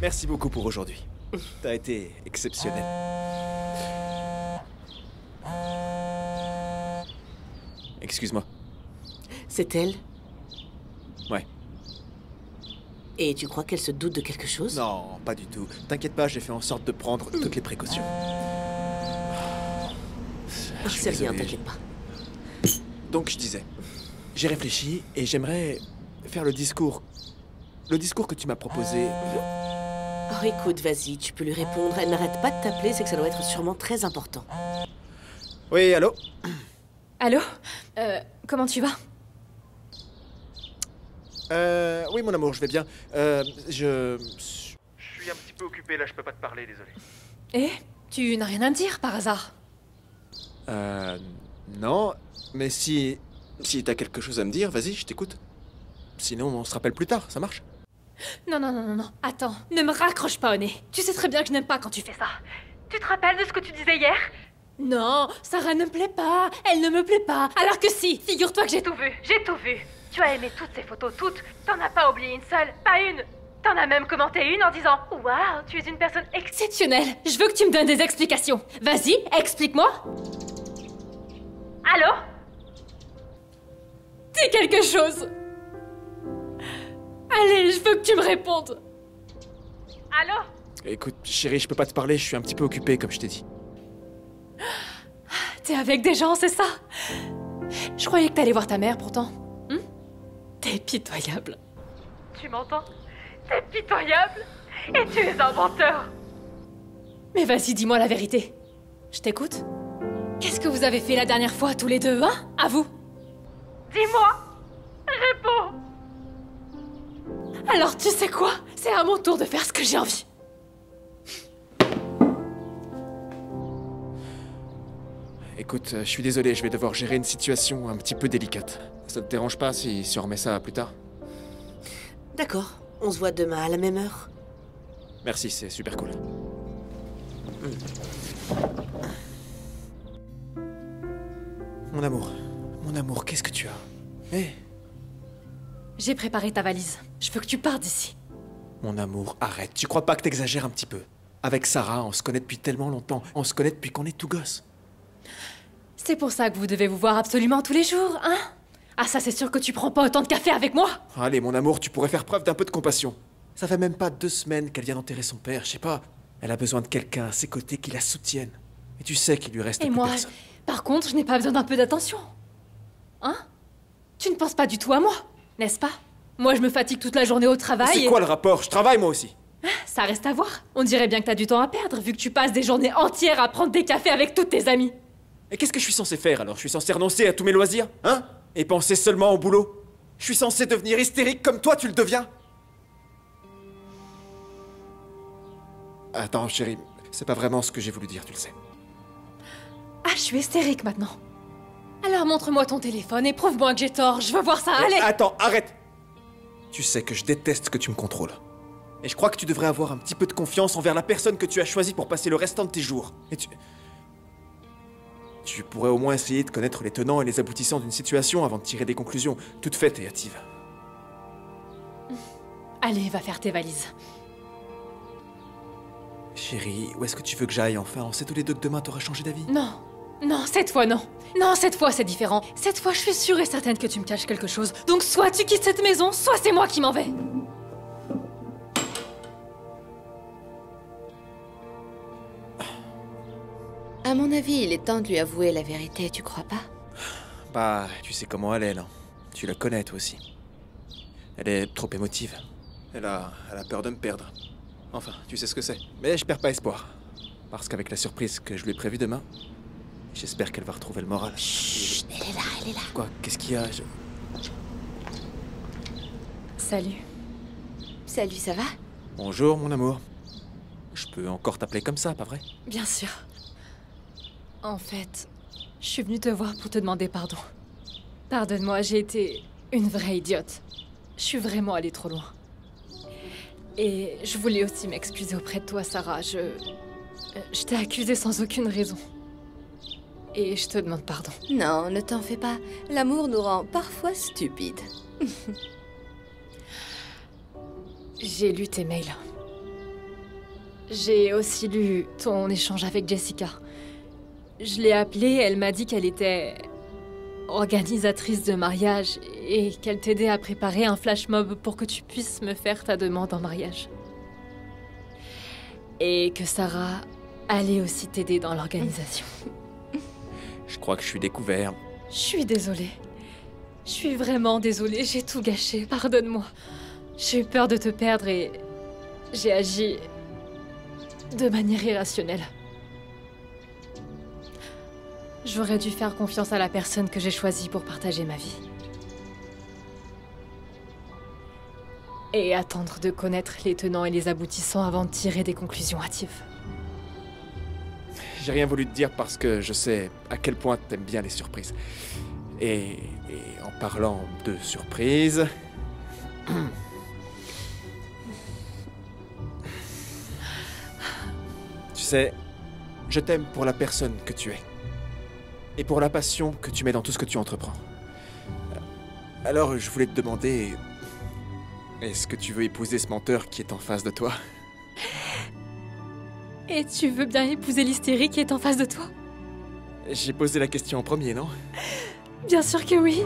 Merci beaucoup pour aujourd'hui. T'as été exceptionnel. Excuse-moi. C'est elle? Ouais. Et tu crois qu'elle se doute de quelque chose? Non, pas du tout. T'inquiète pas, j'ai fait en sorte de prendre toutes les précautions. C'est rien, désolé. t'inquiète pas. Donc je disais, j'ai réfléchi et j'aimerais faire le discours. Le discours que tu m'as proposé. Oh, écoute, vas-y, tu peux lui répondre. Elle n'arrête pas de t'appeler, c'est que ça doit être sûrement très important. Oui, allô? Allô? Comment tu vas? Oui, mon amour, je vais bien. Je suis un petit peu occupé là, je peux pas te parler, désolé. Eh? Tu n'as rien à me dire par hasard? Non, mais si t'as quelque chose à me dire, vas-y, je t'écoute. Sinon, on se rappelle plus tard, ça marche? Non, non, non, non, non. Attends, ne me raccroche pas au nez. Tu sais très bien que je n'aime pas quand tu fais ça. Tu te rappelles de ce que tu disais hier? Non, Sarah ne me plaît pas. Elle ne me plaît pas. Alors que si, figure-toi que j'ai tout vu. J'ai tout vu. Tu as aimé toutes ces photos, toutes. T'en as pas oublié une seule, pas une. T'en as même commenté une en disant « Waouh, tu es une personne exceptionnelle. Je veux que tu me donnes des explications. Vas-y, explique-moi. » Allô? Dis quelque chose. Allez, je veux que tu me répondes. Allô? Écoute, chérie, je peux pas te parler, je suis un petit peu occupé, comme je t'ai dit. T'es avec des gens, c'est ça? Je croyais que t'allais voir ta mère, pourtant. T'es pitoyable. Tu m'entends? T'es pitoyable. Et tu es un menteur. Mais vas-y, dis-moi la vérité. Je t'écoute. Qu'est-ce que vous avez fait la dernière fois, tous les deux, hein? À vous. Dis-moi. Réponds. Alors, tu sais quoi? C'est à mon tour de faire ce que j'ai envie. Écoute, je suis désolé, je vais devoir gérer une situation un petit peu délicate. Ça te dérange pas si on remet ça plus tard? D'accord, on se voit demain à la même heure. Merci, c'est super cool. Mon amour, qu'est-ce que tu as? Hé, J'ai préparé ta valise. Je veux que tu partes d'ici. mon amour, arrête. Tu crois pas que t'exagères un petit peu? Avec Sarah, on se connaît depuis tellement longtemps. On se connaît depuis qu'on est tout gosse. C'est pour ça que vous devez vous voir absolument tous les jours, hein? Ah ça, c'est sûr que tu prends pas autant de café avec moi? Allez, mon amour, tu pourrais faire preuve d'un peu de compassion. Ça fait même pas 2 semaines qu'elle vient d'enterrer son père, je sais pas. Elle a besoin de quelqu'un à ses côtés qui la soutienne. Et tu sais qu'il lui reste Et plus moi, personne. par contre, je n'ai pas besoin d'un peu d'attention. Hein? Tu ne penses pas du tout à moi, n'est-ce pas? Moi, je me fatigue toute la journée au travail C'est et... quoi le rapport? Je travaille moi aussi. Ça reste à voir. On dirait bien que t'as du temps à perdre, vu que tu passes des journées entières à prendre des cafés avec toutes tes amies. Et qu'est-ce que je suis censé faire alors? Je suis censé renoncer à tous mes loisirs? Hein? Et penser seulement au boulot? Je suis censé devenir hystérique comme toi tu le deviens? Attends, chérie, c'est pas vraiment ce que j'ai voulu dire, tu le sais. Ah, je suis hystérique maintenant. Alors montre-moi ton téléphone et prouve-moi que j'ai tort. Je veux voir ça, Eh, allez! attends, arrête! Tu sais que je déteste que tu me contrôles. Et je crois que tu devrais avoir un petit peu de confiance envers la personne que tu as choisie pour passer le restant de tes jours. Et tu pourrais au moins essayer de connaître les tenants et les aboutissants d'une situation avant de tirer des conclusions toutes faites et hâtives. Allez, va faire tes valises. Chérie, où est-ce que tu veux que j'aille enfin? On sait tous les deux que demain t'auras changé d'avis. Non. Non, cette fois non. Non, cette fois c'est différent. Cette fois je suis sûre et certaine que tu me caches quelque chose. Donc soit tu quittes cette maison, soit c'est moi qui m'en vais. À mon avis, il est temps de lui avouer la vérité, tu crois pas? Bah, tu sais comment elle est, là. Tu la connais, toi aussi. Elle est trop émotive. Elle a peur de me perdre. Enfin, tu sais ce que c'est. Mais je perds pas espoir. Parce qu'avec la surprise que je lui ai prévue demain, j'espère qu'elle va retrouver le moral. Chut, elle est là, elle est là. Quoi? Qu'est-ce qu'il y a? Salut. Salut, ça va? Bonjour, mon amour. Je peux encore t'appeler comme ça, pas vrai? Bien sûr. En fait, je suis venue te voir pour te demander pardon. Pardonne-moi, j'ai été une vraie idiote. Je suis vraiment allée trop loin. Et je voulais aussi m'excuser auprès de toi, Sarah. Je t'ai accusée sans aucune raison. Et je te demande pardon. Non, ne t'en fais pas. L'amour nous rend parfois stupides. J'ai lu tes mails. J'ai aussi lu ton échange avec Jessica. Je l'ai appelée, elle m'a dit qu'elle était organisatrice de mariage et qu'elle t'aidait à préparer un flash mob pour que tu puisses me faire ta demande en mariage. Et que Sarah allait aussi t'aider dans l'organisation. Je crois que je suis découvert. Je suis désolée. Je suis vraiment désolée, j'ai tout gâché, pardonne-moi. J'ai eu peur de te perdre et j'ai agi de manière irrationnelle. J'aurais dû faire confiance à la personne que j'ai choisie pour partager ma vie. Et attendre de connaître les tenants et les aboutissants avant de tirer des conclusions hâtives. J'ai rien voulu te dire parce que je sais à quel point t'aimes bien les surprises. Et en parlant de surprises... Tu sais, je t'aime pour la personne que tu es. Et pour la passion que tu mets dans tout ce que tu entreprends. Alors, je voulais te demander... Est-ce que tu veux épouser ce menteur qui est en face de toi? Et tu veux bien épouser l'hystérie qui est en face de toi? J'ai posé la question en premier, non? Bien sûr que oui.